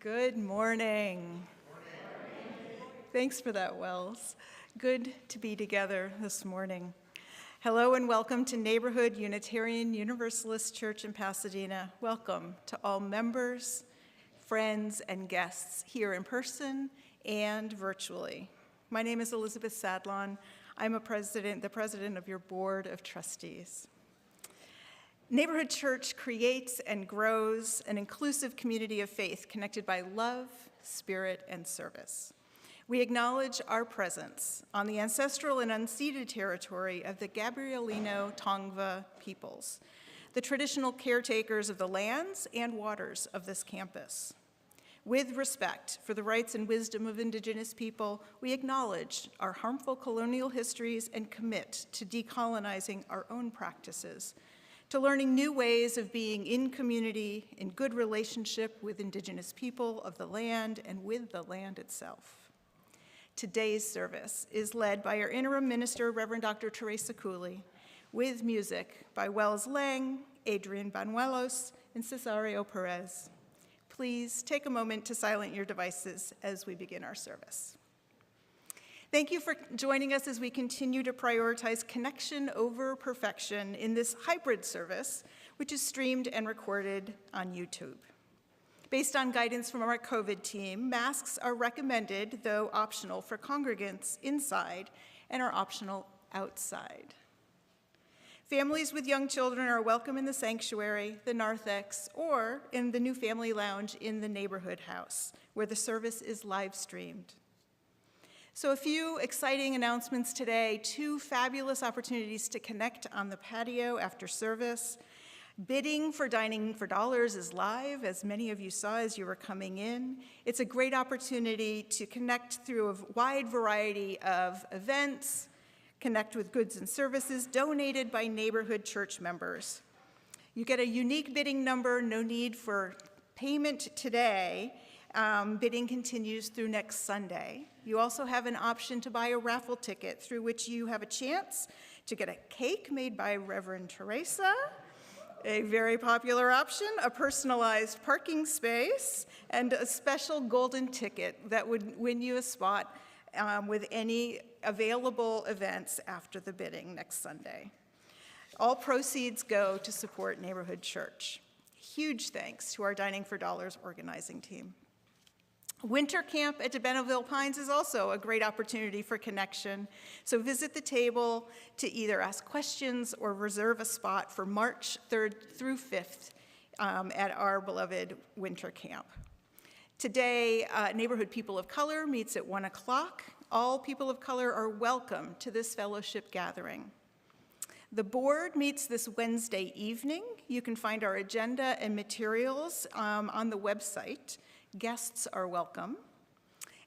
Good morning. Thanks for that, Wells. Good to be together this morning. Hello and welcome to Neighborhood Unitarian Universalist Church in Pasadena. Welcome to all members, friends, and guests here in person and virtually. My name is Elizabeth Sadlon. I'm the president of your board of trustees. Neighborhood Church creates and grows an inclusive community of faith connected by love, spirit, and service. We acknowledge our presence on the ancestral and unceded territory of the Gabrielino Tongva peoples, the traditional caretakers of the lands and waters of this campus. With respect for the rights and wisdom of Indigenous people, we acknowledge our harmful colonial histories and commit to decolonizing our own practices, to learning new ways of being in community, in good relationship with Indigenous people of the land and with the land itself. Today's service is led by our interim minister, Reverend Dr. Teresa Cooley, with music by Wells Lang, Adrian Banuelos, and Cesario Perez. Please take a moment to silence your devices as we begin our service. Thank you for joining us as we continue to prioritize connection over perfection in this hybrid service, which is streamed and recorded on YouTube. Based on guidance from our COVID team, masks are recommended, though optional, for congregants inside and are optional outside. Families with young children are welcome in the sanctuary, the narthex, or in the new family lounge in the neighborhood house, where the service is live streamed. So a few exciting announcements today, 2 fabulous opportunities to connect on the patio after service. Bidding for Dining for Dollars is live, as many of you saw as you were coming in. It's a great opportunity to connect through a wide variety of events, connect with goods and services donated by neighborhood church members. You get a unique bidding number, no need for payment today. Bidding continues through next Sunday. You also have an option to buy a raffle ticket through which you have a chance to get a cake made by Reverend Teresa, a very popular option, a personalized parking space, and a special golden ticket that would win you a spot with any available events after the bidding next Sunday. All proceeds go to support Neighborhood Church. Huge thanks to our Dining for Dollars organizing team. Winter camp at DeBenneville Pines is also a great opportunity for connection, so visit the table to either ask questions or reserve a spot for March 3rd through 5th at our beloved winter camp. Today, Neighborhood People of Color meets at 1 o'clock. All people of color are welcome to this fellowship gathering. The board meets this Wednesday evening. You can find our agenda and materials on the website. Guests are welcome.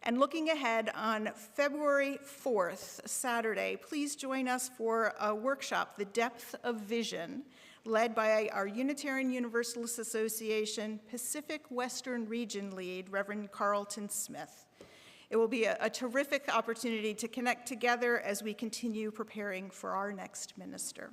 And looking ahead on February 4th, Saturday, please join us for a workshop, The Depth of Vision, led by our Unitarian Universalist Association Pacific Western Region lead, Reverend Carlton Smith. It will be a terrific opportunity to connect together as we continue preparing for our next minister.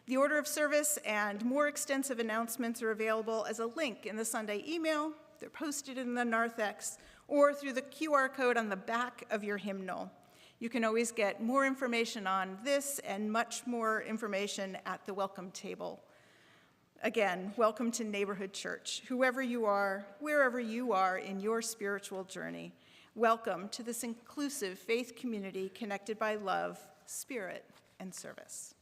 The order of service and more extensive announcements are available as a link in the Sunday email. They're posted in the narthex or through the QR code on the back of your hymnal. You can always get more information on this and much more information at the welcome table. Again, welcome to Neighborhood Church. Whoever you are, wherever you are in your spiritual journey, welcome to this inclusive faith community connected by love, spirit, and service.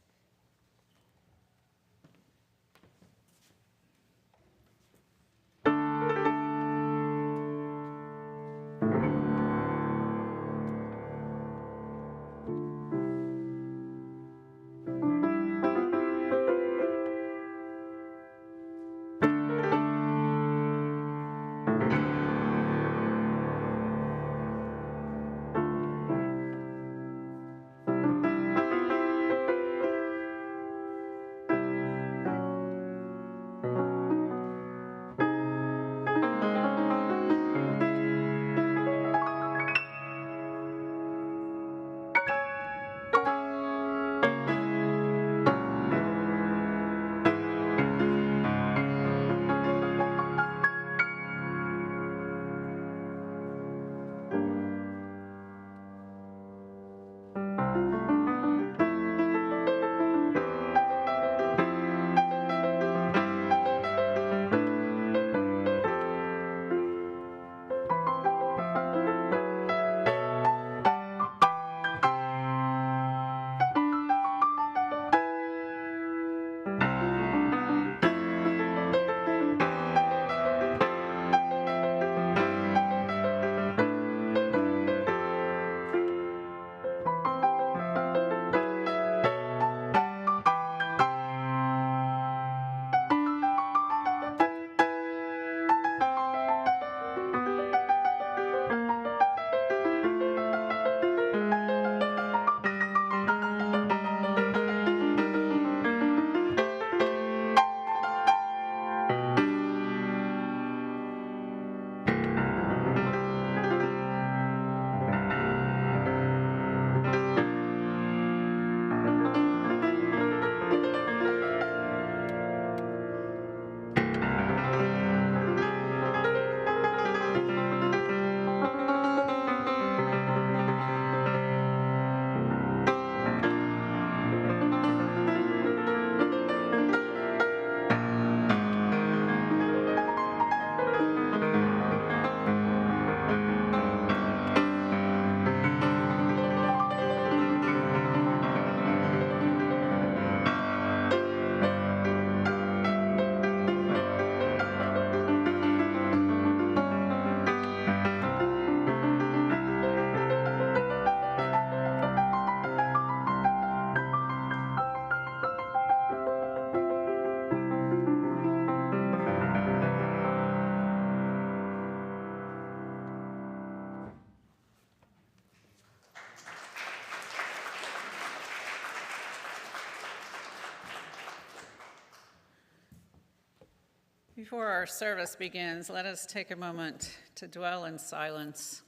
Before our service begins, let us take a moment to dwell in silence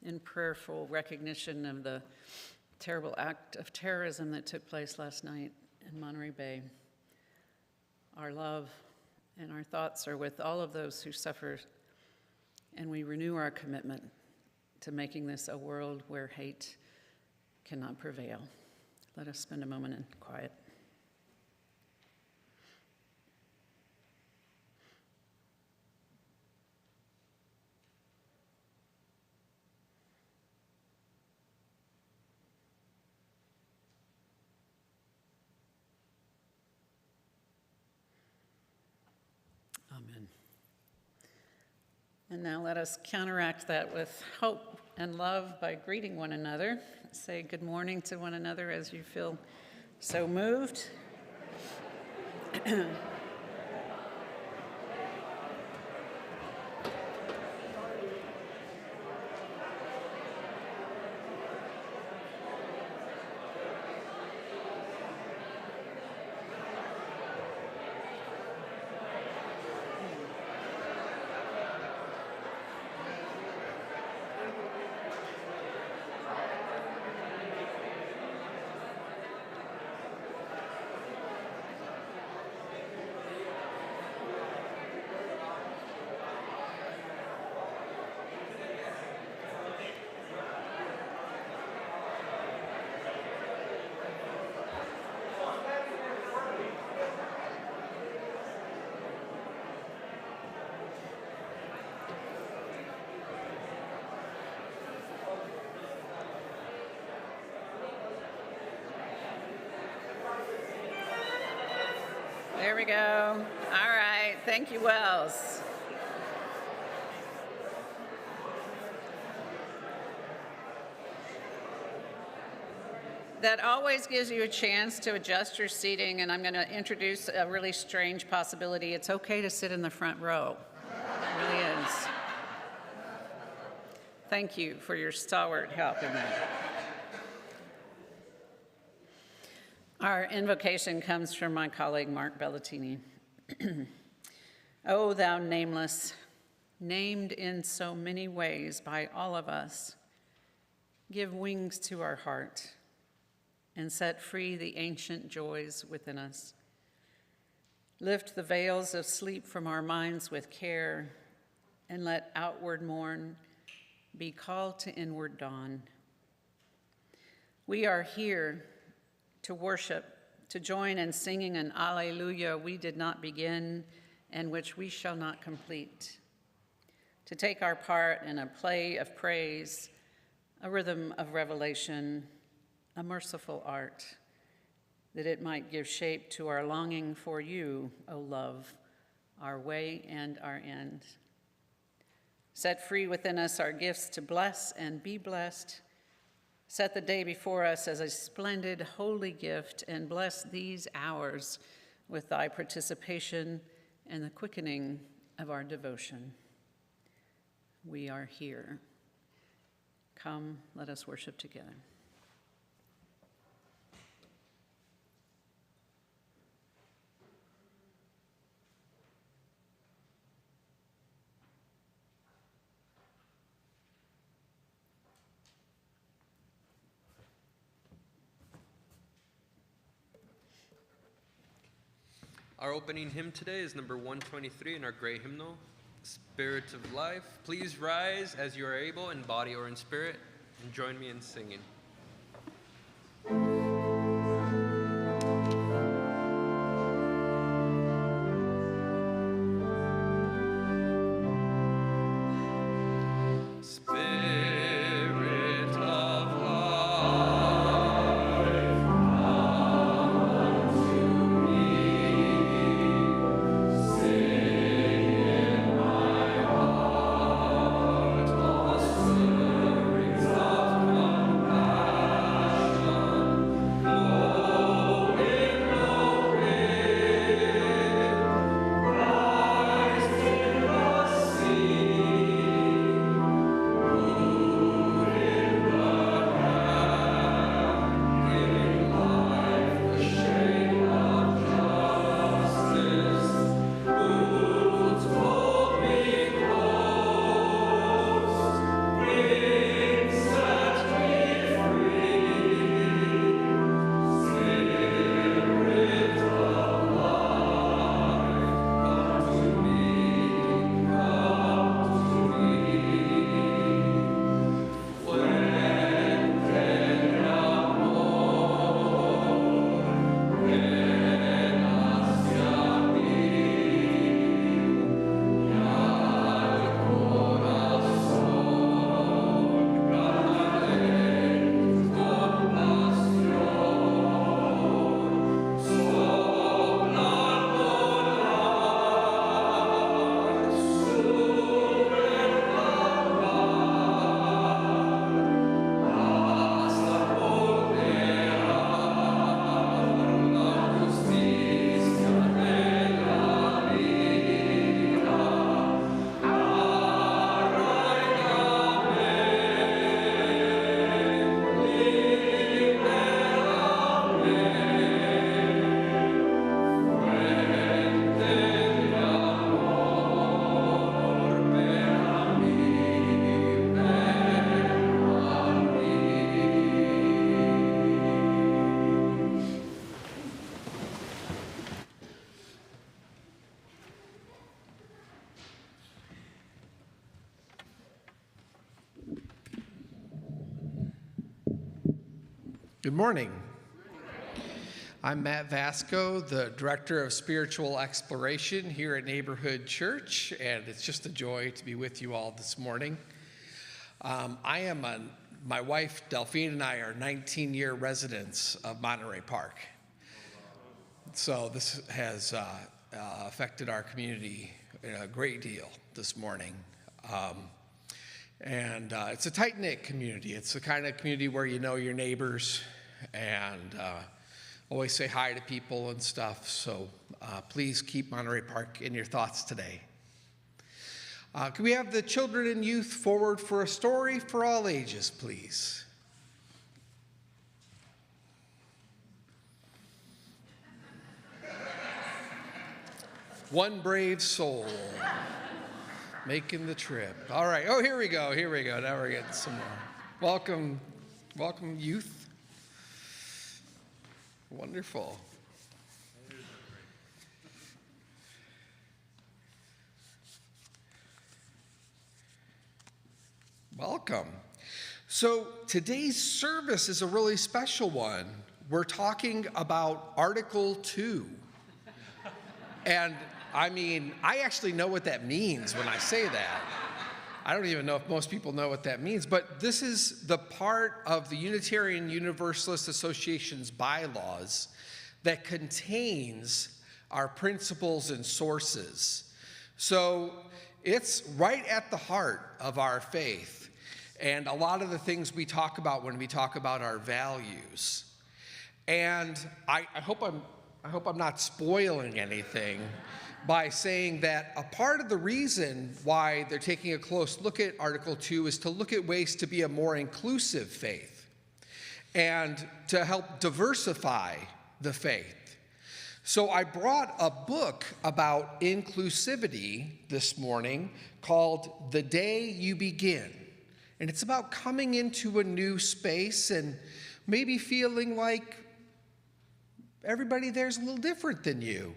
in prayerful recognition of the terrible act of terrorism that took place last night in Monterey Bay. Our love and our thoughts are with all of those who suffer, and we renew our commitment to making this a world where hate cannot prevail. Let us spend a moment in quiet. Amen. And now let us counteract that with hope and love by greeting one another. Say good morning to one another as you feel so moved. There we go. All right. Thank you, Wells. That always gives you a chance to adjust your seating, and I'm going to introduce a really strange possibility. It's okay to sit in the front row. It really is. Thank you for your stalwart help in that. Our invocation comes from my colleague, Mark Bellatini. O thou nameless, named in so many ways by all of us, give wings to our heart and set free the ancient joys within us. Lift the veils of sleep from our minds with care, and let outward morn be called to inward dawn. We are here to worship, to join in singing an Alleluia we did not begin and which we shall not complete, to take our part in a play of praise, a rhythm of revelation, a merciful art, that it might give shape to our longing for you, O love, our way and our end. Set free within us our gifts to bless and be blessed. Set the day before us as a splendid, holy gift, and bless these hours with thy participation and the quickening of our devotion. We are here. Come, let us worship together. Our opening hymn today is number 123 in our great hymnal, Spirit of Life. Please rise as you are able in body or in spirit, and join me in singing. Come Good morning. I'm Matt Vasco, the Director of Spiritual Exploration here at Neighborhood Church, and it's just a joy to be with you all this morning. My wife, Delphine, and I are 19-year residents of Monterey Park. So this has affected our community a great deal this morning. It's a tight-knit community. It's the kind of community where you know your neighbors and always say hi to people and stuff. So please keep Monterey Park in your thoughts today. Can we have the children and youth forward for a story for all ages, please? One brave soul. Making the trip. All right. Oh, here we go. Now we're getting some more. Welcome, youth. Wonderful. Welcome. So today's service is a really special one. We're talking about Article 2. And I actually know what that means when I say that. I don't even know if most people know what that means, but this is the part of the Unitarian Universalist Association's bylaws that contains our principles and sources. So it's right at the heart of our faith and a lot of the things we talk about when we talk about our values. And I hope I'm not spoiling anything by saying that a part of the reason why they're taking a close look at Article 2 is to look at ways to be a more inclusive faith and to help diversify the faith. So I brought a book about inclusivity this morning called The Day You Begin. And it's about coming into a new space and maybe feeling like everybody there's a little different than you.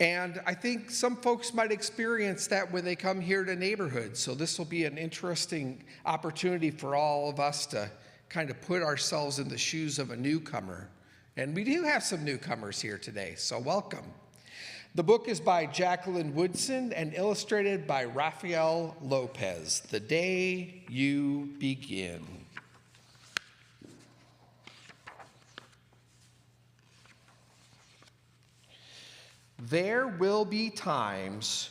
And I think some folks might experience that when they come here to Neighborhood. So this will be an interesting opportunity for all of us to kind of put ourselves in the shoes of a newcomer. And we do have some newcomers here today, so welcome. The book is by Jacqueline Woodson and illustrated by Rafael Lopez. The Day You Begin. There will be times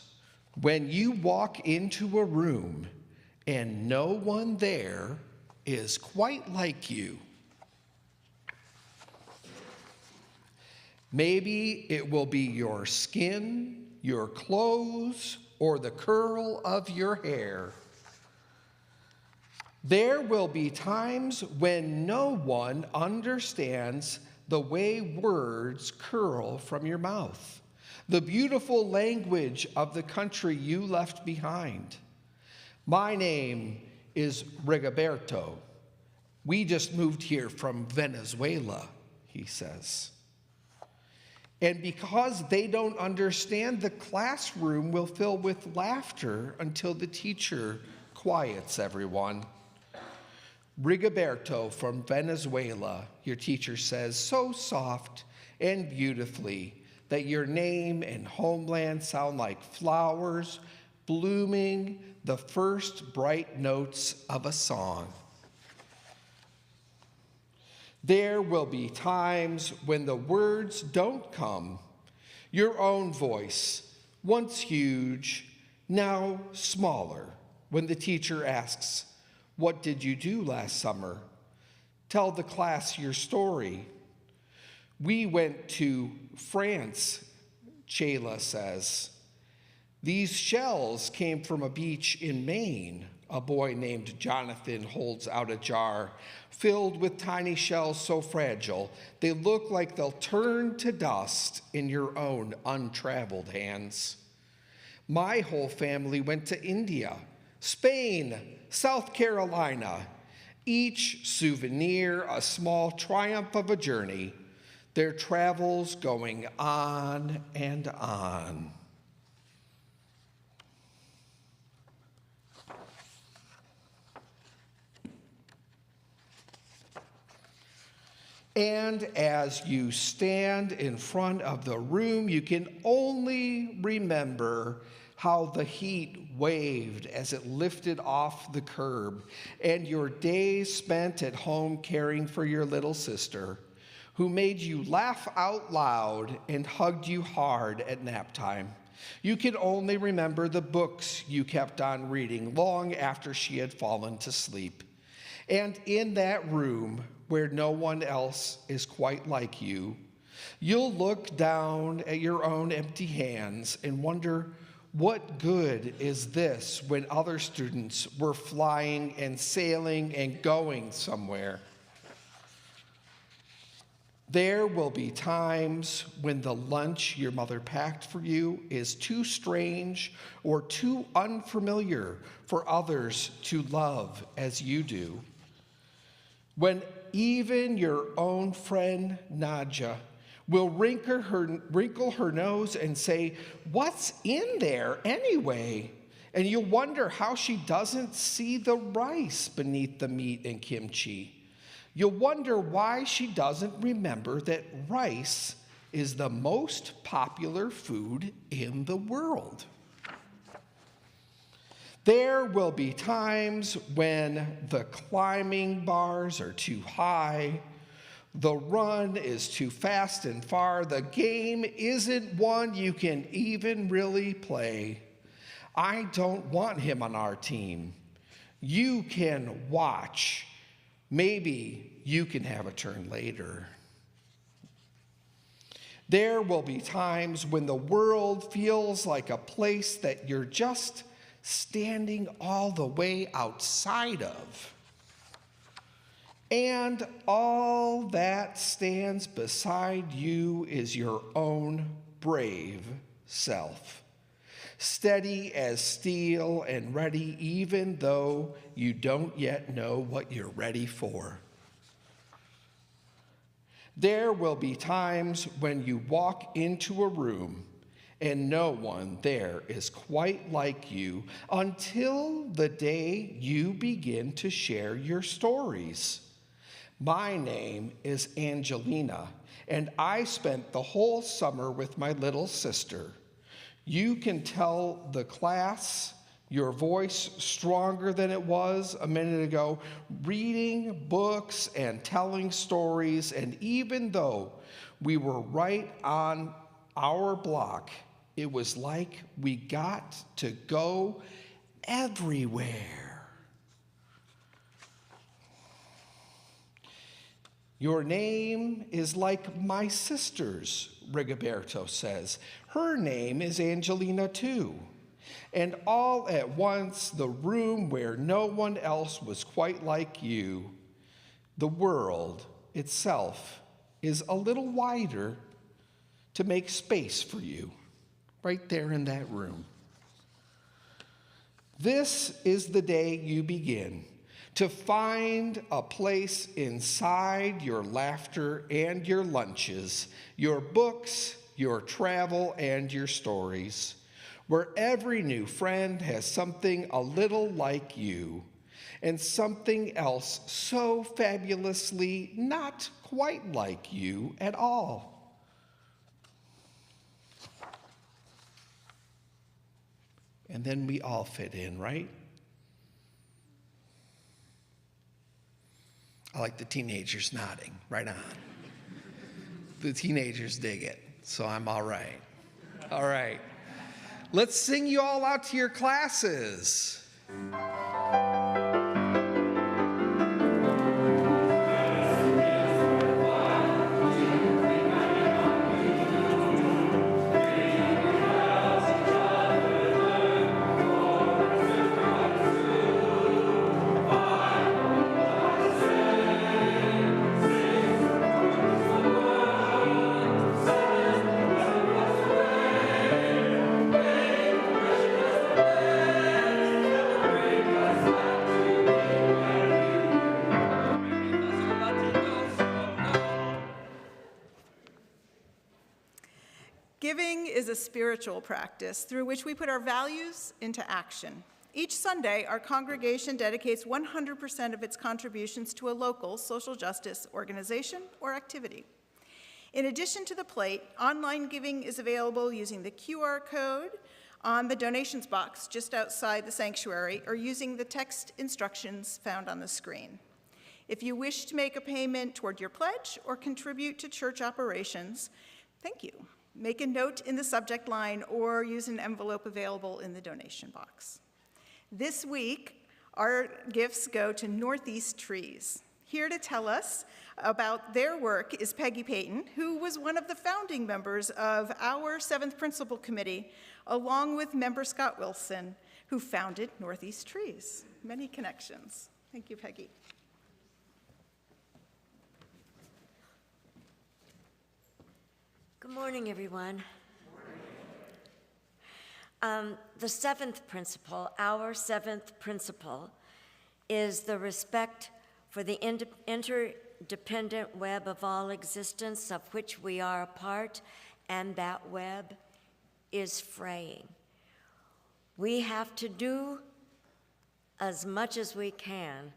when you walk into a room and no one there is quite like you. Maybe it will be your skin, your clothes, or the curl of your hair. There will be times when no one understands the way words curl from your mouth. The beautiful language of the country you left behind. My name is Rigoberto. We just moved here from Venezuela, he says. And because they don't understand, the classroom will fill with laughter until the teacher quiets everyone. Rigoberto from Venezuela, your teacher says, so soft and beautifully, that your name and homeland sound like flowers blooming the first bright notes of a song. There will be times when the words don't come. Your own voice, once huge, now smaller, when the teacher asks, "What did you do last summer? Tell the class your story." We went to France, Chayla says. These shells came from a beach in Maine. A boy named Jonathan holds out a jar filled with tiny shells so fragile they look like they'll turn to dust in your own untraveled hands. My whole family went to India, Spain, South Carolina. Each souvenir a small triumph of a journey. Their travels going on and on. And as you stand in front of the room, you can only remember how the heat waved as it lifted off the curb, and your days spent at home caring for your little sister, who made you laugh out loud and hugged you hard at nap time. You can only remember the books you kept on reading long after she had fallen to sleep. And in that room, where no one else is quite like you, you'll look down at your own empty hands and wonder, what good is this when other students were flying and sailing and going somewhere? There will be times when the lunch your mother packed for you is too strange or too unfamiliar for others to love as you do. When even your own friend Nadja will wrinkle her nose and say, "What's in there anyway?" And you'll wonder how she doesn't see the rice beneath the meat and kimchi. You'll wonder why she doesn't remember that rice is the most popular food in the world. There will be times when the climbing bars are too high, the run is too fast and far, the game isn't one you can even really play. I don't want him on our team. You can watch. Maybe you can have a turn later. There will be times when the world feels like a place that you're just standing all the way outside of. And all that stands beside you is your own brave self, steady as steel and ready even though you don't yet know what you're ready for. There will be times when you walk into a room and no one there is quite like you until the day you begin to share your stories. My name is Angelina, and I spent the whole summer with my little sister. You can tell the class your voice stronger than it was a minute ago, reading books and telling stories, and even though we were right on our block, it was like we got to go everywhere. Your name is like my sister's, Rigoberto says. Her name is Angelina too. And all at once, the room where no one else was quite like you, the world itself is a little wider to make space for you, right there in that room. This is the day you begin to find a place inside your laughter and your lunches, your books, your travel, and your stories, where every new friend has something a little like you and something else so fabulously not quite like you at all. And then we all fit in, right? I like the teenagers nodding, right on. The teenagers dig it, so I'm all right. All right. Let's sing you all out to your classes. Giving is a spiritual practice through which we put our values into action. Each Sunday, our congregation dedicates 100% of its contributions to a local social justice organization or activity. In addition to the plate, online giving is available using the QR code on the donations box just outside the sanctuary or using the text instructions found on the screen. If you wish to make a payment toward your pledge or contribute to church operations, thank you. Make a note in the subject line or use an envelope available in the donation box. This week, our gifts go to Northeast Trees. Here to tell us about their work is Peggy Payton, who was one of the founding members of our 7th Principal Committee, along with member Scott Wilson, who founded Northeast Trees. Many connections. Thank you, Peggy. Good morning, everyone. The 7th principle, our 7th principle, is the respect for the interdependent web of all existence of which we are a part, and that web is fraying. We have to do as much as we can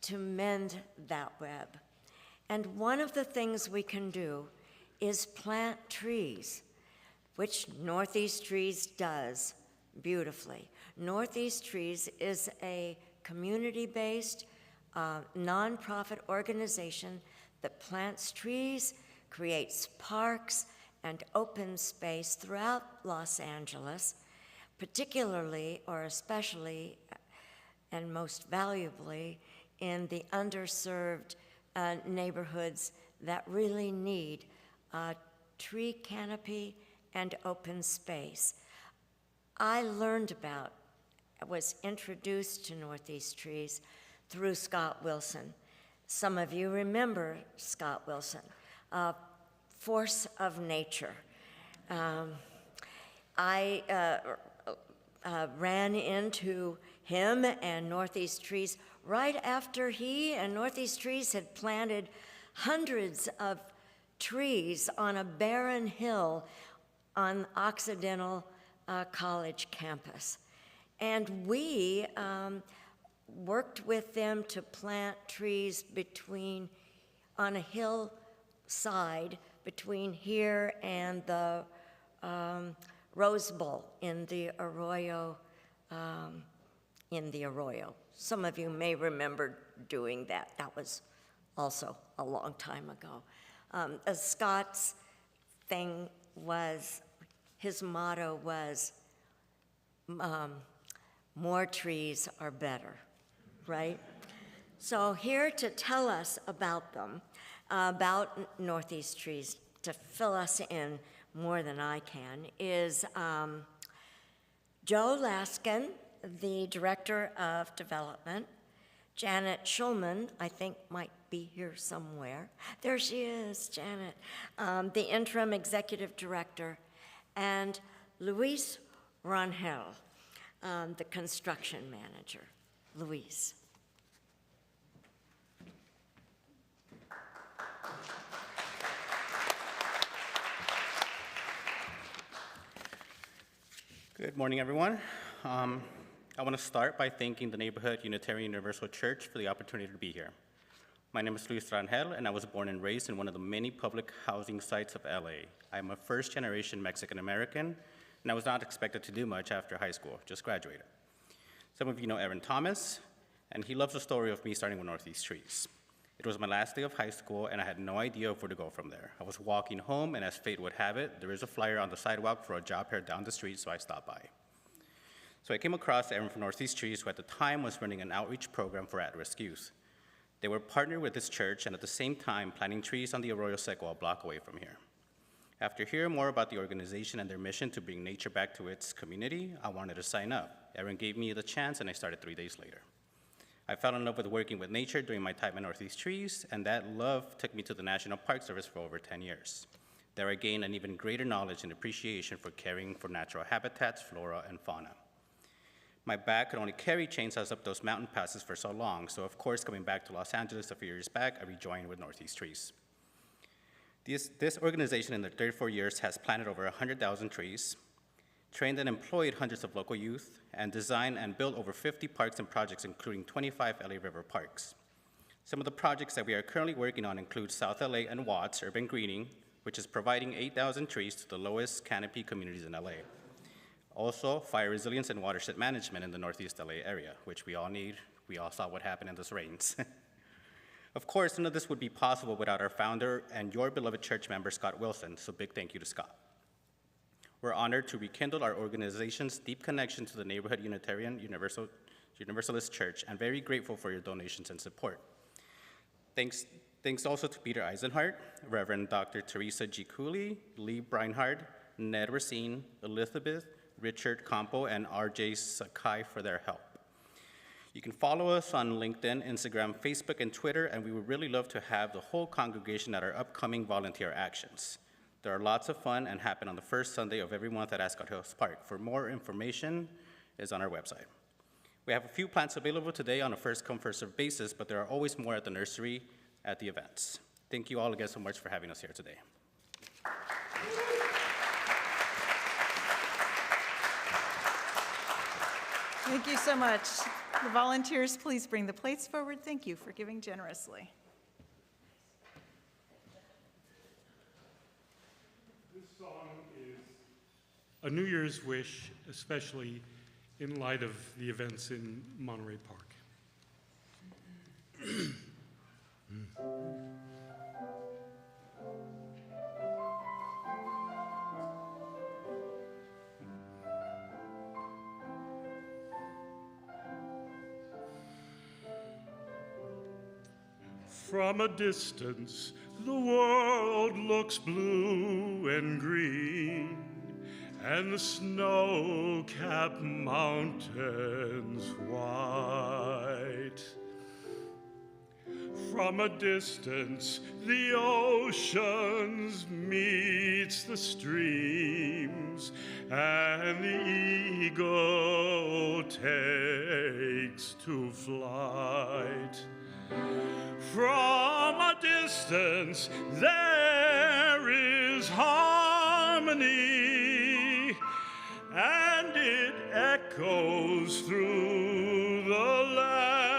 to mend that web. And one of the things we can do is plant trees, which Northeast Trees does beautifully. Northeast Trees is a community-based, nonprofit organization that plants trees, creates parks, and open space throughout Los Angeles, particularly or especially and most valuably in the underserved neighborhoods that really need tree canopy and open space. I was introduced to Northeast Trees through Scott Wilson. Some of you remember Scott Wilson, force of nature. I ran into him and Northeast Trees right after he and Northeast Trees had planted hundreds of trees on a barren hill on Occidental College campus. And we worked with them to plant trees on a hillside between here and the Rose Bowl in the Arroyo. Some of you may remember doing that. That was also a long time ago. Scott's thing was, his motto was, more trees are better, right? So here to tell us about them, about Northeast Trees, to fill us in more than I can, is Joe Laskin, the Director of Development. Janet Schulman, I think, might be here somewhere. There she is, Janet, the Interim Executive Director, and Luis Rangel, the Construction Manager. Luis. Good morning, everyone. I want to start by thanking the neighborhood Unitarian Universal Church for the opportunity to be here. My name is Luis Rangel, and I was born and raised in one of the many public housing sites of LA. I'm a first-generation Mexican-American, and I was not expected to do much after high school, just graduated. Some of you know Aaron Thomas, and he loves the story of me starting with Northeast Trees. It was my last day of high school, and I had no idea where to go from there. I was walking home, and as fate would have it, there is a flyer on the sidewalk for a job fair down the street, so I stopped by. So I came across Aaron from Northeast Trees, who at the time was running an outreach program for at-risk youth. They were partnered with this church and at the same time planting trees on the Arroyo Seco a block away from here. After hearing more about the organization and their mission to bring nature back to its community, I wanted to sign up. Aaron gave me the chance and I started 3 days later. I fell in love with working with nature during my time at Northeast Trees, and that love took me to the National Park Service for over 10 years. There I gained an even greater knowledge and appreciation for caring for natural habitats, flora, and fauna. My back could only carry chainsaws up those mountain passes for so long, so of course, coming back to Los Angeles a few years back, I rejoined with Northeast Trees. This organization in their 34 years has planted over 100,000 trees. trained and employed hundreds of local youth, and designed and built over 50 parks and projects, including 25 LA River parks. Some of the projects that we are currently working on include South LA and Watts Urban Greening, which is providing 8,000 trees to the lowest canopy communities in LA. Also, fire resilience and watershed management in the Northeast LA area, which we all need. We all saw what happened in those rains. Of course, none of this would be possible without our founder and your beloved church member, Scott Wilson, so big thank you to Scott. We're honored to rekindle our organization's deep connection to the neighborhood Unitarian Universalist Church, and very grateful for your donations and support. Thanks also to Peter Eisenhart, Reverend Dr. Teresa G. Cooley, Lee Breinhardt, Ned Racine, Elizabeth, Richard Campo, and R.J. Sakai for their help. You can follow us on LinkedIn, Instagram, Facebook, and Twitter, and we would really love to have the whole congregation at our upcoming volunteer actions. There are lots of fun and happen on the first Sunday of every month at Ascot Hills Park. For more information is on our website. We have a few plants available today on a first-come, first-served basis, but there are always more at the nursery at the events. Thank you all again so much for having us here today. Thank you so much. The volunteers, please bring the plates forward. Thank you for giving generously. This song is a New Year's wish, especially in light of the events in Monterey Park. From a distance, the world looks blue and green, and the snow-capped mountains white. From a distance, the oceans meets the streams, and the eagle takes to flight. From a distance, there is harmony, and it echoes through the land.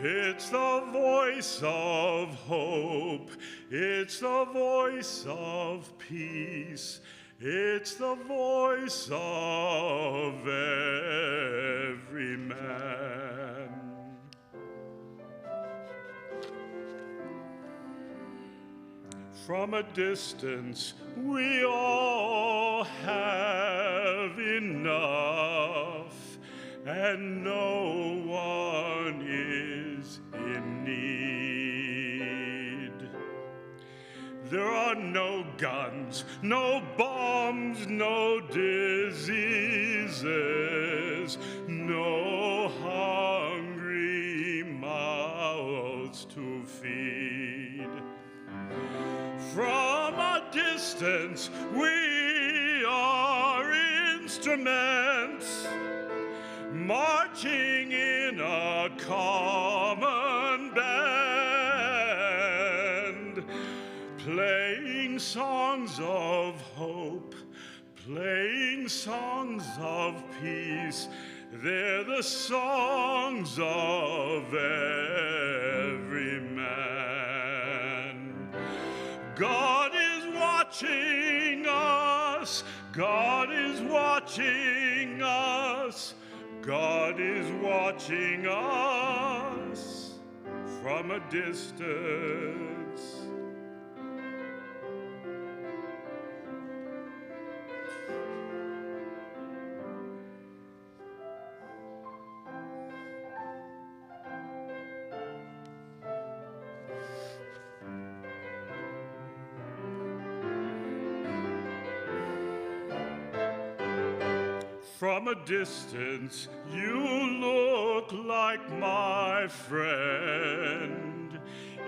It's the voice of hope, it's the voice of peace, it's the voice of every man. From a distance, we all have enough, and no one is in need. There are no guns, no bombs, no diseases, no hungry mouths to feed. From a distance, we are instruments, marching in a common band, playing songs of hope, playing songs of peace. They're the songs of every man. God is watching us, God is watching us, God is watching us from a distance. From a distance, you look like my friend,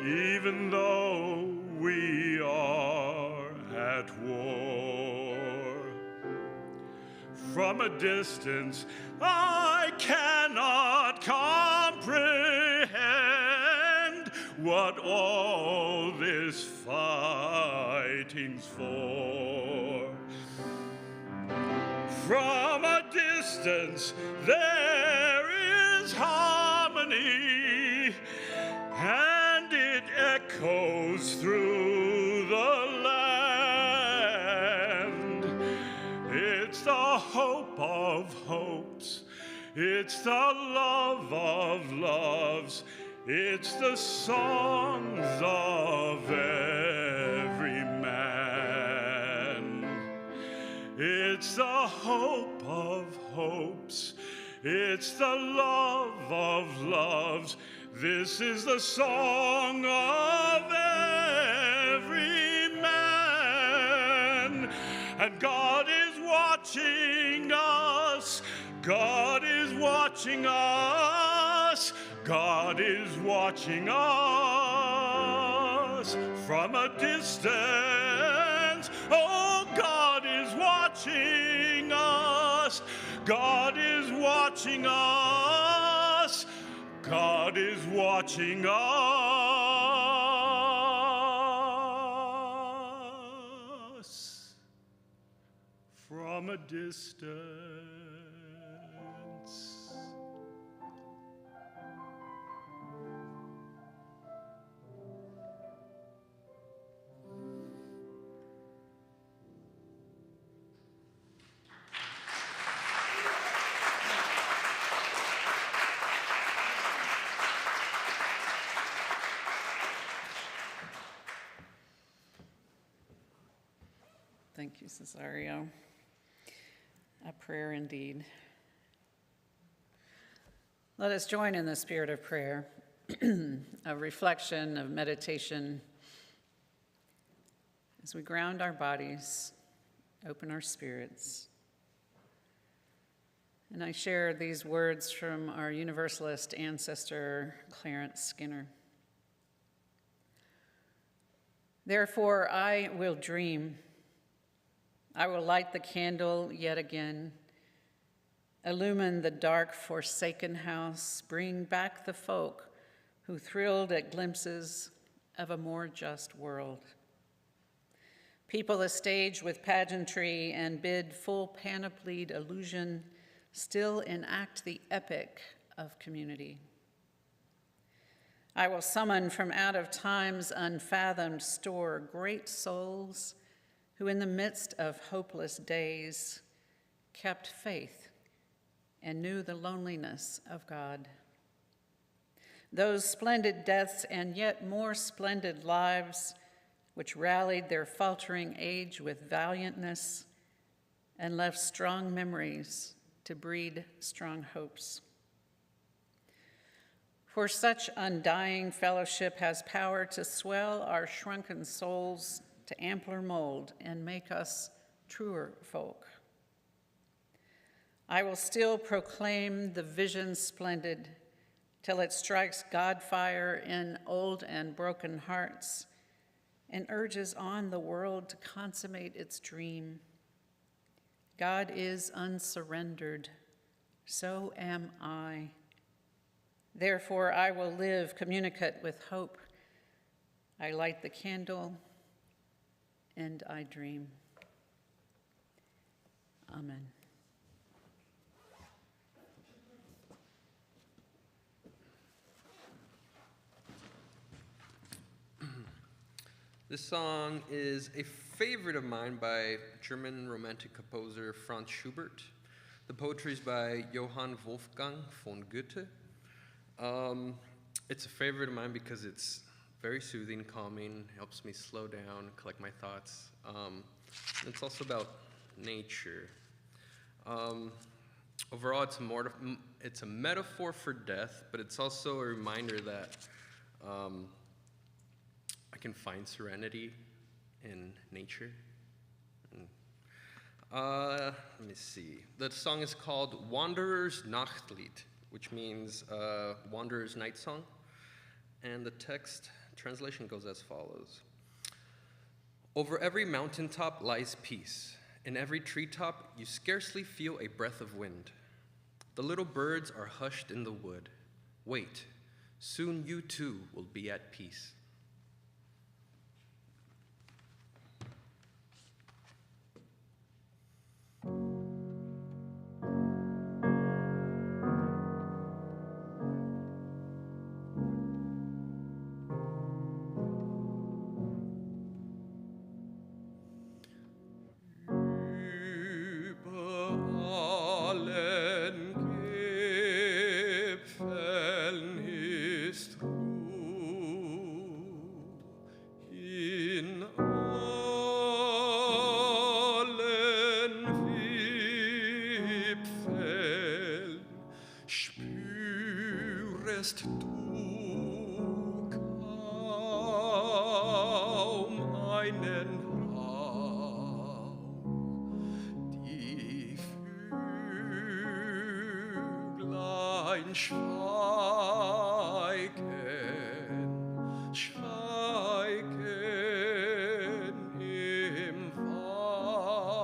even though we are at war. From a distance, I cannot comprehend what all this fighting's for. From a distance there is harmony, and it echoes through the land. It's the hope of hopes, it's the love of loves, it's the songs of every man. It's the hope of hopes, it's the love of loves. This is the song of every man. And God is watching us, God is watching us, God is watching us from a distance. Oh, God is watching us, God is watching us, God is watching us from a distance. Thank you, Cesario. A prayer indeed. Let us join in the spirit of prayer, of reflection, of meditation, as we ground our bodies, open our spirits. And I share these words from our Universalist ancestor, Clarence Skinner. Therefore, I will dream. I will light the candle yet again, illumine the dark, forsaken house, bring back the folk who thrilled at glimpses of a more just world. People a stage with pageantry and bid full panoplied illusion still enact the epic of community. I will summon from out of time's unfathomed store great souls who in the midst of hopeless days kept faith and knew the loneliness of God. Those splendid deaths and yet more splendid lives which rallied their faltering age with valiantness and left strong memories to breed strong hopes. For such undying fellowship has power to swell our shrunken souls to ampler mold and make us truer folk. I will still proclaim the vision splendid till it strikes God fire in old and broken hearts and urges on the world to consummate its dream. God is unsurrendered, so am I. Therefore, I will live communicate with hope. I light the candle and I dream. Amen. This song is a favorite of mine by German Romantic composer Franz Schubert. The poetry is by Johann Wolfgang von Goethe. It's a favorite of mine because it's very soothing, calming, helps me slow down, collect my thoughts. It's also about nature. Overall, it's a metaphor for death, but it's also a reminder that I can find serenity in nature. Let me see. The song is called Wanderer's Nachtlied, which means Wanderer's Night Song. And the text translation goes as follows. Over every mountaintop lies peace. In every treetop, you scarcely feel a breath of wind. The little birds are hushed in the wood. Wait, soon you too will be at peace. ist du kaum einen Hauch, die Vöglein schweigen im Walde,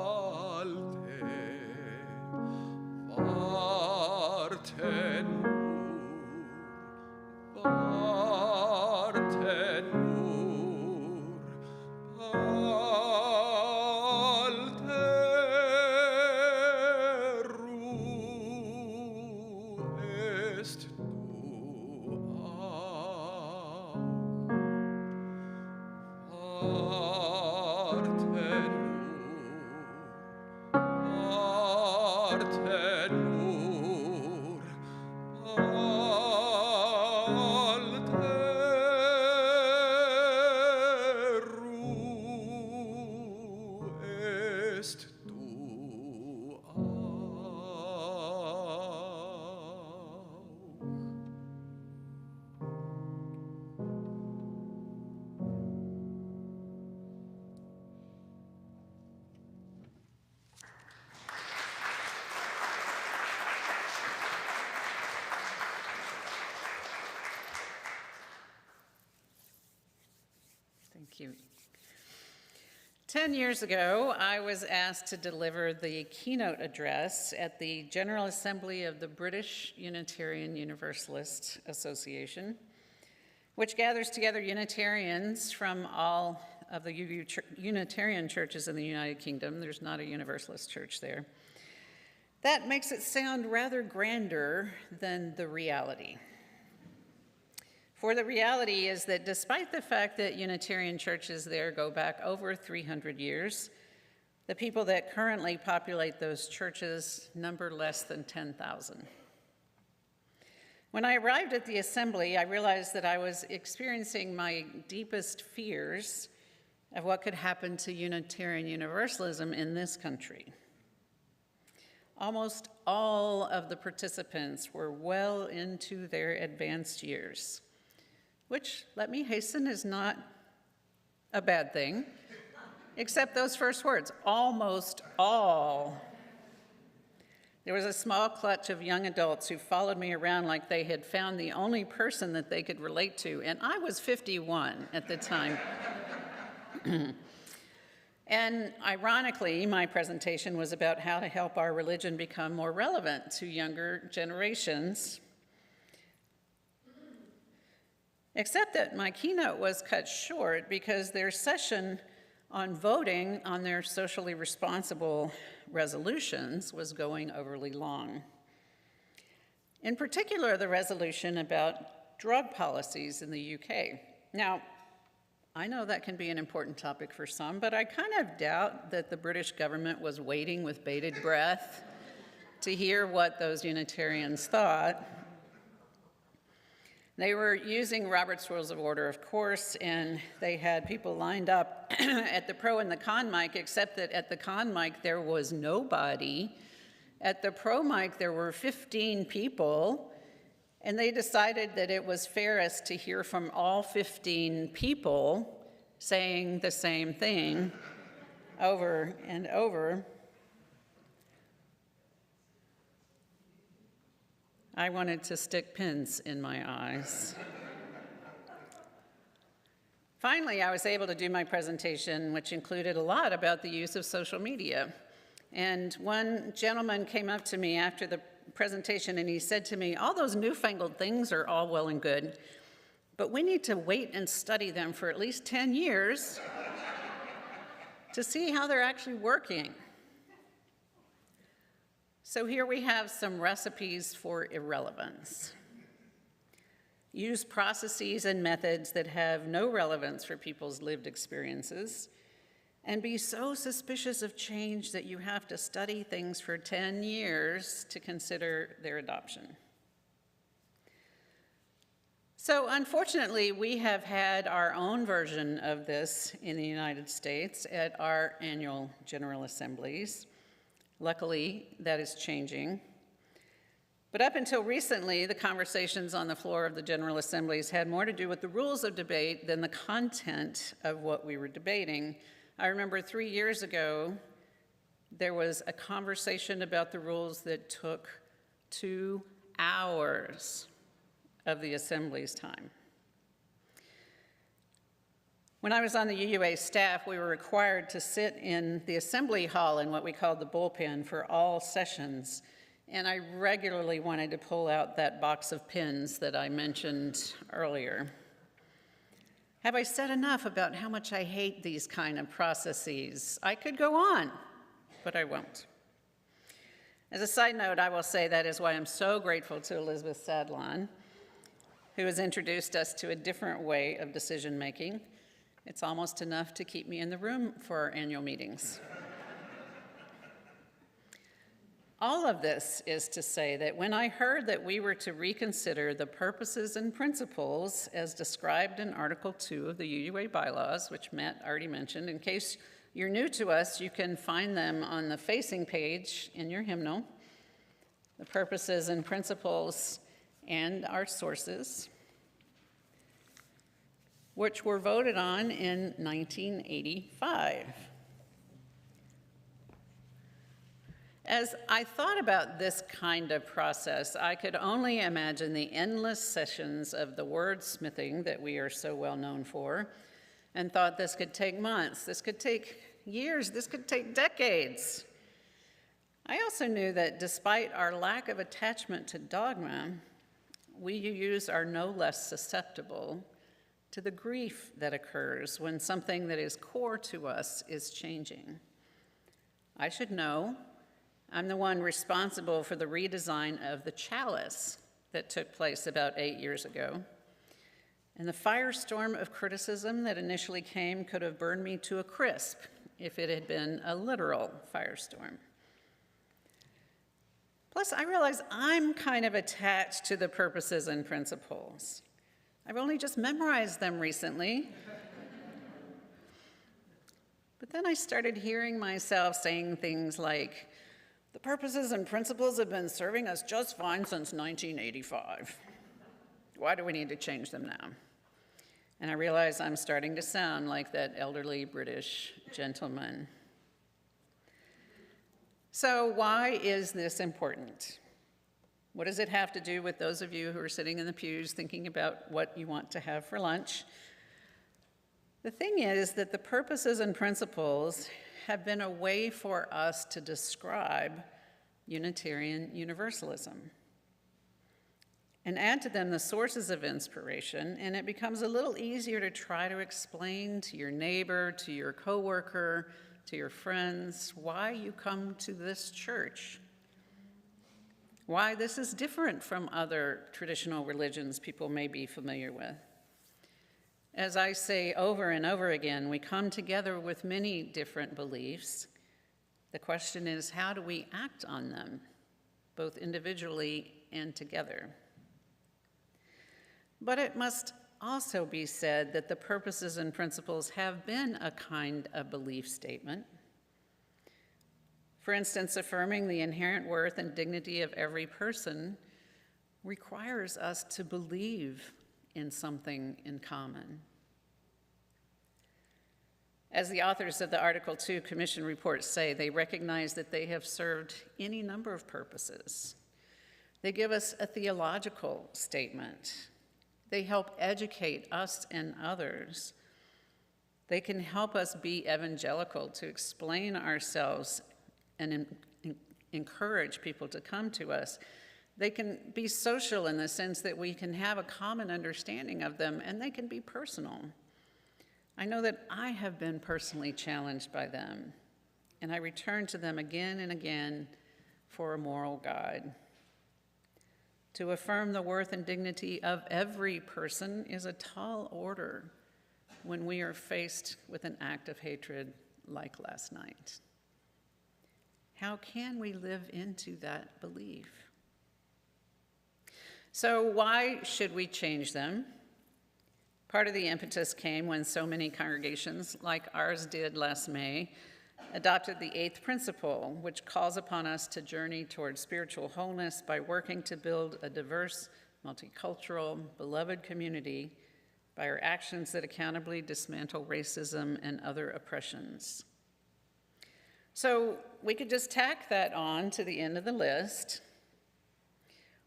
warten nur, bald der ruhest du auch. Warte nur, bald ruhest du auch. Thank you. 10 years ago, I was asked to deliver the keynote address at the General Assembly of the British Unitarian Universalist Association, which gathers together Unitarians from all of the Unitarian churches in the United Kingdom. There's not a Universalist church there. That makes it sound rather grander than the reality. For the reality is that despite the fact that Unitarian churches there go back over 300 years, the people that currently populate those churches number less than 10,000. When I arrived at the assembly, I realized that I was experiencing my deepest fears of what could happen to Unitarian Universalism in this country. Almost all of the participants were well into their advanced years, which, let me hasten, is not a bad thing, except those first words, almost all. There was a small clutch of young adults who followed me around like they had found the only person that they could relate to, and I was 51 at the time. And ironically, my presentation was about how to help our religion become more relevant to younger generations. Except that my keynote was cut short because their session on voting on their socially responsible resolutions was going overly long. In particular, the resolution about drug policies in the UK. Now, I know that can be an important topic for some, but I kind of doubt that the British government was waiting with bated breath to hear what those Unitarians thought. They were using Robert's Rules of Order, of course, and they had people lined up at the pro and the con mic, except that at the con mic there was nobody. At the pro mic there were 15 people, and they decided that it was fairest to hear from all 15 people saying the same thing over and over. I wanted to stick pins in my eyes. Finally, I was able to do my presentation, which included a lot about the use of social media. And one gentleman came up to me after the presentation and he said to me, all those newfangled things are all well and good, but we need to wait and study them for at least 10 years to see how they're actually working. So here we have some recipes for irrelevance. Use processes and methods that have no relevance for people's lived experiences, and be so suspicious of change that you have to study things for 10 years to consider their adoption. So unfortunately, we have had our own version of this in the United States at our annual General Assemblies. Luckily, that is changing. But up until recently, the conversations on the floor of the General Assemblies had more to do with the rules of debate than the content of what we were debating. I remember 3 years ago, there was a conversation about the rules that took 2 hours of the Assembly's time. When I was on the UUA staff, we were required to sit in the Assembly Hall in what we called the bullpen for all sessions. And I regularly wanted to pull out that box of pins that I mentioned earlier. Have I said enough about how much I hate these kind of processes? I could go on, but I won't. As a side note, I will say that is why I'm so grateful to Elizabeth Sadlon, who has introduced us to a different way of decision making. It's almost enough to keep me in the room for our annual meetings. All of this is to say that when I heard that we were to reconsider the purposes and principles as described in Article 2 of the UUA bylaws, which Matt already mentioned, in case you're new to us, you can find them on the facing page in your hymnal, the purposes and principles and our sources, which were voted on in 1985. As I thought about this kind of process, I could only imagine the endless sessions of the wordsmithing that we are so well known for, and thought this could take months, this could take years, this could take decades. I also knew that despite our lack of attachment to dogma, we UUs are no less susceptible to the grief that occurs when something that is core to us is changing. I should know I'm the one responsible for the redesign of the chalice that took place about 8 years ago. And the firestorm of criticism that initially came could have burned me to a crisp if it had been a literal firestorm. Plus, I realize I'm kind of attached to the purposes and principles. I've only just memorized them recently. But then I started hearing myself saying things like, the purposes and principles have been serving us just fine since 1985. Why do we need to change them now? And I realize I'm starting to sound like that elderly British gentleman. So why is this important? What does it have to do with those of you who are sitting in the pews thinking about what you want to have for lunch? The thing is that the purposes and principles have been a way for us to describe Unitarian Universalism and add to them the sources of inspiration, and it becomes a little easier to try to explain to your neighbor, to your coworker, to your friends, why you come to this church, why this is different from other traditional religions people may be familiar with. As I say over and over again, we come together with many different beliefs. The question is, how do we act on them, both individually and together? But it must also be said that the purposes and principles have been a kind of belief statement. For instance, affirming the inherent worth and dignity of every person requires us to believe in something in common. As the authors of the Article 2 Commission report say, they recognize that they have served any number of purposes. They give us a theological statement. They help educate us and others. They can help us be evangelical, to explain ourselves and encourage people to come to us. They can be social in the sense that we can have a common understanding of them, and they can be personal. I know that I have been personally challenged by them, and I return to them again and again for a moral guide. To affirm the worth and dignity of every person is a tall order when we are faced with an act of hatred like last night. How can we live into that belief? So why should we change them? Part of the impetus came when so many congregations, like ours did last May, adopted the 8th principle, which calls upon us to journey toward spiritual wholeness by working to build a diverse, multicultural, beloved community by our actions that accountably dismantle racism and other oppressions. So we could just tack that on to the end of the list,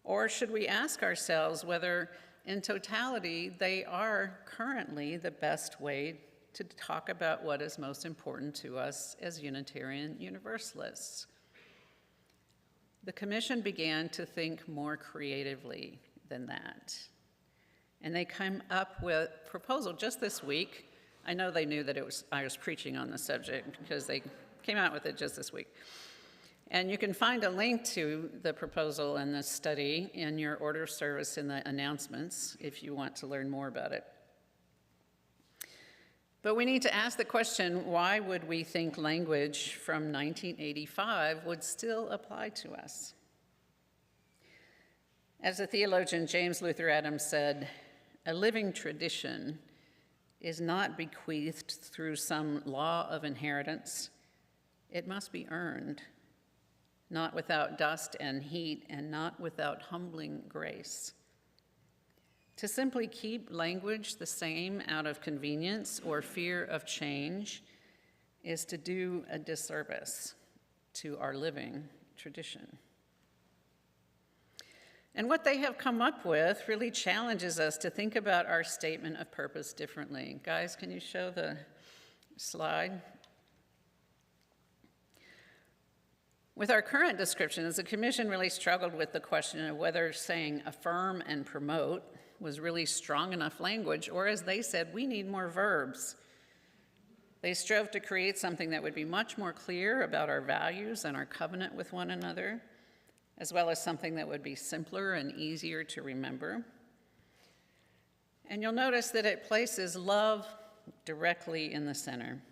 or should we ask ourselves whether in totality they are currently the best way to talk about what is most important to us as Unitarian Universalists? The Commission began to think more creatively than that. And they came up with a proposal just this week. I know they knew that I was preaching on the subject because they came out with it just this week. And you can find a link to the proposal and the study in your order of service in the announcements if you want to learn more about it. But we need to ask the question, why would we think language from 1985 would still apply to us? As the theologian James Luther Adams said, a living tradition is not bequeathed through some law of inheritance. It must be earned, not without dust and heat, and not without humbling grace. To simply keep language the same out of convenience or fear of change is to do a disservice to our living tradition. And what they have come up with really challenges us to think about our statement of purpose differently. Guys, can you show the slide? With our current descriptions, the Commission really struggled with the question of whether saying affirm and promote was really strong enough language, or as they said, we need more verbs. They strove to create something that would be much more clear about our values and our covenant with one another, as well as something that would be simpler and easier to remember. And you'll notice that it places love directly in the center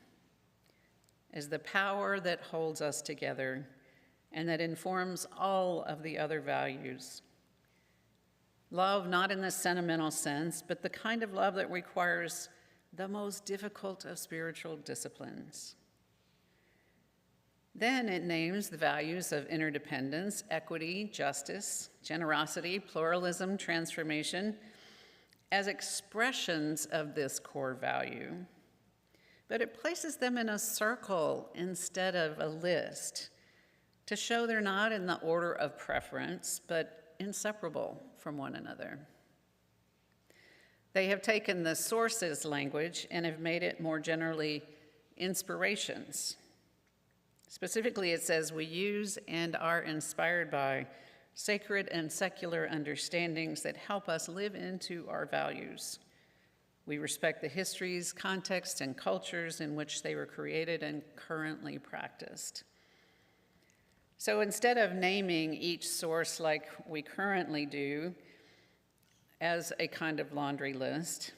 as the power that holds us together and that informs all of the other values. Love not in the sentimental sense, but the kind of love that requires the most difficult of spiritual disciplines. Then it names the values of interdependence, equity, justice, generosity, pluralism, transformation as expressions of this core value. But it places them in a circle instead of a list to show they're not in the order of preference, but inseparable from one another. They have taken the sources language and have made it more generally inspirations. Specifically, it says we use and are inspired by sacred and secular understandings that help us live into our values. We respect the histories, contexts, and cultures in which they were created and currently practiced. So instead of naming each source like we currently do as a kind of laundry list,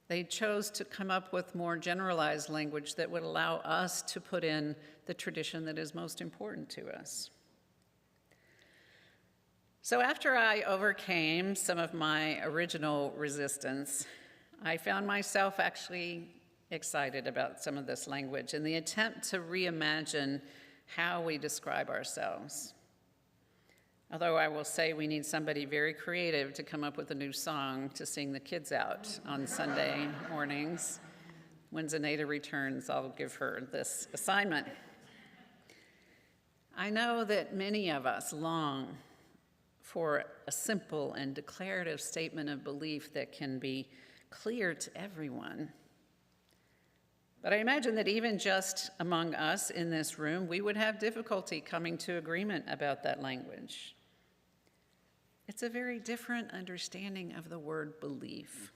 they chose to come up with more generalized language that would allow us to put in the tradition that is most important to us. So after I overcame some of my original resistance, I found myself actually excited about some of this language in the attempt to reimagine how we describe ourselves. Although I will say we need somebody very creative to come up with a new song to sing the kids out on Sunday mornings. When Zenaida returns, I'll give her this assignment. I know that many of us long for a simple and declarative statement of belief that can be clear to everyone. But I imagine that even just among us in this room, we would have difficulty coming to agreement about that language. It's a very different understanding of the word belief.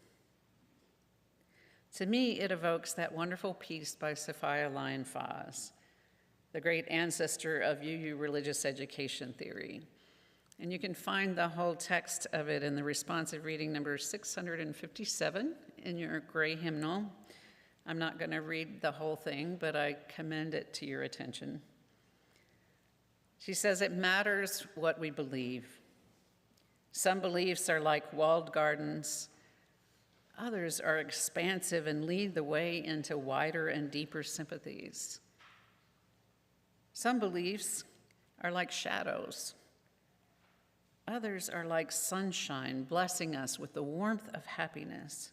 To me, it evokes that wonderful piece by Sophia Lyon-Fahs, the great ancestor of UU religious education theory. And you can find the whole text of it in the responsive reading number 657 in your gray hymnal. I'm not going to read the whole thing, but I commend it to your attention. She says, it matters what we believe. Some beliefs are like walled gardens. Others are expansive and lead the way into wider and deeper sympathies. Some beliefs are like shadows. Others are like sunshine, blessing us with the warmth of happiness.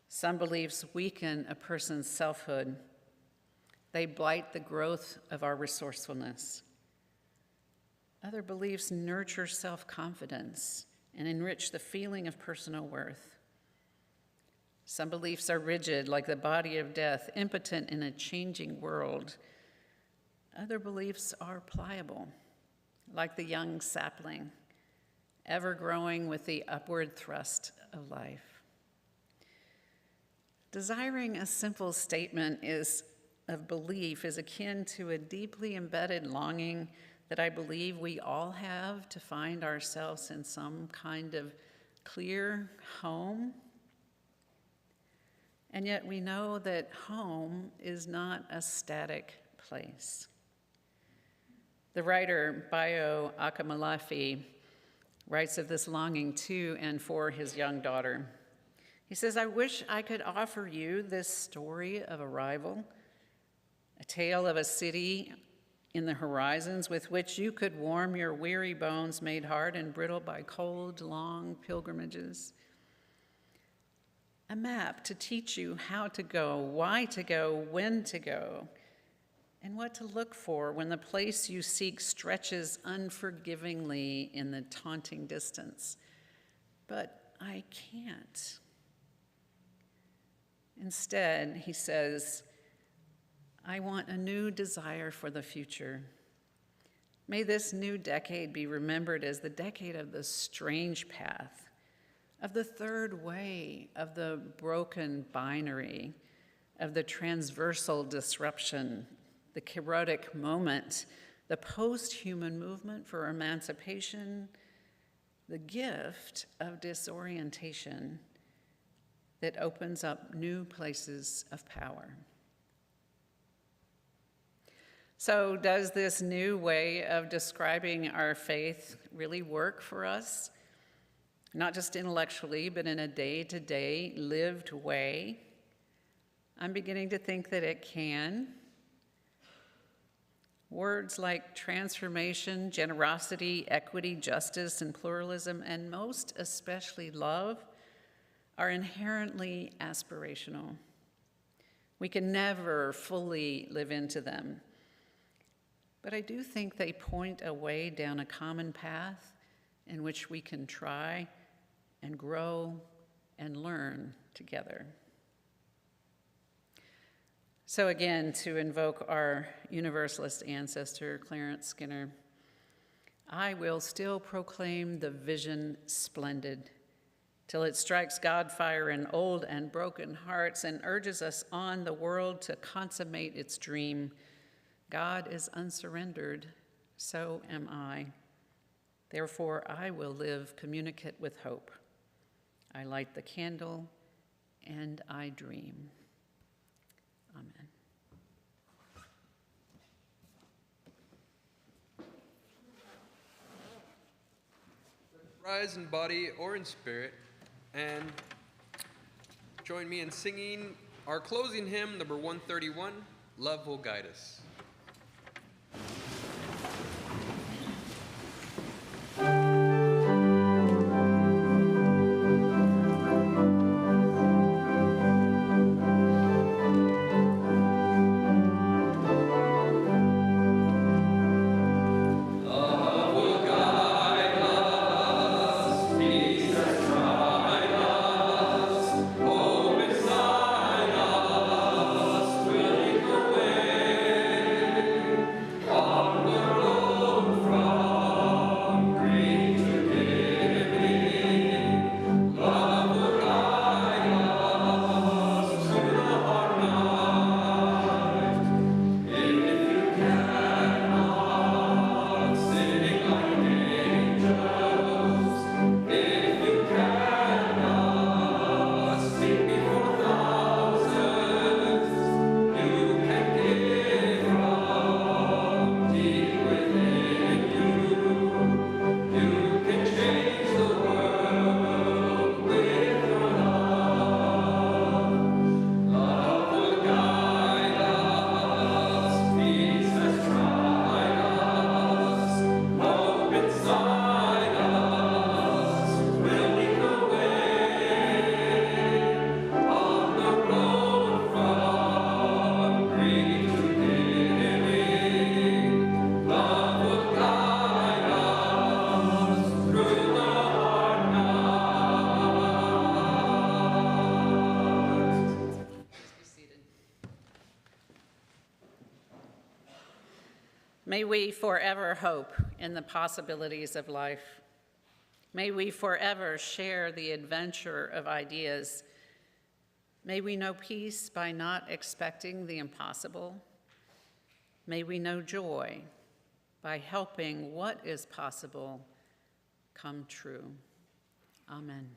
Some beliefs weaken a person's selfhood. They blight the growth of our resourcefulness. Other beliefs nurture self-confidence and enrich the feeling of personal worth. Some beliefs are rigid, like the body of death, impotent in a changing world. Other beliefs are pliable, like the young sapling, ever growing with the upward thrust of life. Desiring a simple statement of belief is akin to a deeply embedded longing that I believe we all have to find ourselves in some kind of clear home. And yet we know that home is not a static place. The writer Bayo Akamalafi writes of this longing to and for his young daughter. He says, "I wish I could offer you this story of arrival, a tale of a city in the horizons with which you could warm your weary bones made hard and brittle by cold, long pilgrimages. A map to teach you how to go, why to go, when to go, and what to look for when the place you seek stretches unforgivingly in the taunting distance. But I can't." Instead, he says, "I want a new desire for the future. May this new decade be remembered as the decade of the strange path, of the third way, of the broken binary, of the transversal disruption, the chaotic moment, the post-human movement for emancipation, the gift of disorientation that opens up new places of power." So does this new way of describing our faith really work for us? Not just intellectually, but in a day-to-day lived way? I'm beginning to think that it can. Words like transformation, generosity, equity, justice, and pluralism, and most especially love, are inherently aspirational. We can never fully live into them. But I do think they point a way down a common path in which we can try and grow and learn together. So again, to invoke our Universalist ancestor, Clarence Skinner, "I will still proclaim the vision splendid, till it strikes God fire in old and broken hearts and urges us on the world to consummate its dream. God is unsurrendered, so am I. Therefore, I will live communicate with hope. I light the candle and I dream." Amen. Rise in body or in spirit, and join me in singing our closing hymn, number 131, "Love Will Guide Us." Hope inside us, willing away. May we forever hope in the possibilities of life. May we forever share the adventure of ideas. May we know peace by not expecting the impossible. May we know joy by helping what is possible come true. Amen.